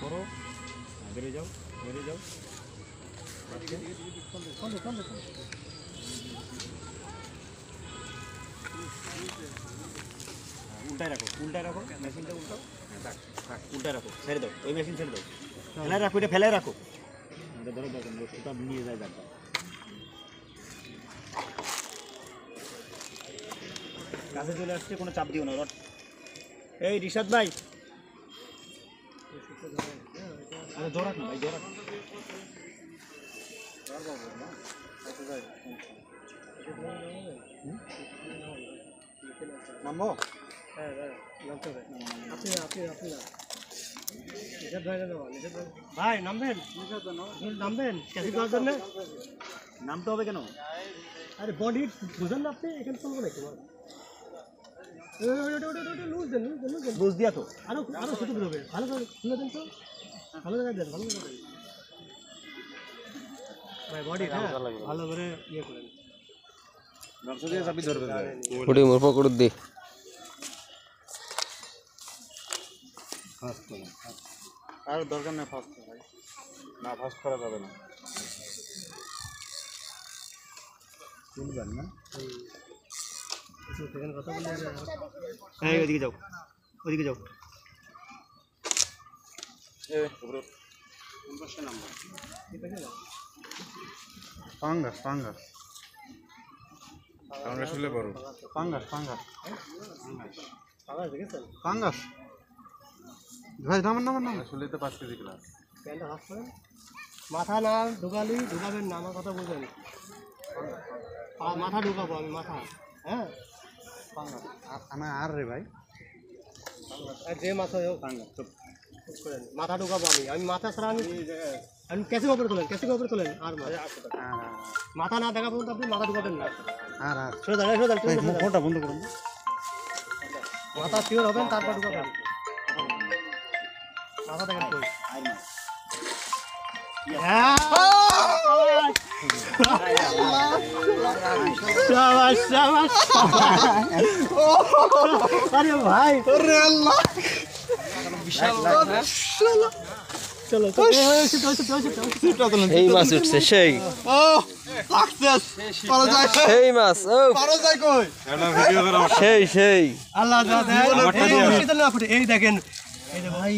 করো, বেরিয়ে যাও। উল্টায় রাখো, মেশিনটা উল্টাও। হ্যাঁ, থাক, উল্টায় রাখো, ছেড়ে দাও, ওই মেশিন ছেড়ে দাও, ফেলে রাখো, এটা ফেলে রাখো। ধরো দরকার বস্তুটা নিয়ে যায় যাবে। কাছে চলে আসছে, কোনো চাপ দিও না। রড এই রিশাদ ভাই, আরে জোরাক না ভাই, জোরাক নামবো। হ্যাঁ নামতে হবে। ভাই নামবেন, নামতে হবে কেন? আরে বডি বুঝেন না আপনি, এখানে চলবো না তোমার। লুজ দিয়া তো আরো ছোট বেরোবে। ভালো করে খুলে দেন তো, ভালো জায়গায় দেন, ভাই বডি ভালো করে ইয়ে করেন। আর দরকার নেই ফাস্ট ভাই, না ফাস্ট করা যাবে না। শুনবেন না? কথা বলে ওইদিকে যাও। ফাঙ্গাস হলে বড় ফাঙ্গাস ভাই নামান আসলে তো 5 কেজি ক্লাস। মাথা না ঢুকাবেন না, আমার কথা বুঝবেন। মাথা ঢুকাবো আমি, মাথা। হ্যাঁ আর রে ভাই, যে মাথা হোক মাথা ঢুকাবো আমি মাথা ছাড়া আমি কেসে উপরে তোলেন আর মাথা না দেখা পর্যন্ত আপনি মাথা ঢুকাবেন না। ফোনটা বন্ধ করুন, মাথা শিওর হবেন তারপর ঢুকাবেন। মাথা দেখেন কই? আরে ভাই চলো এই মাছ উঠছে, সেই মাছ, সেই আল্লাহ এই দেখেন, এই যে ভাই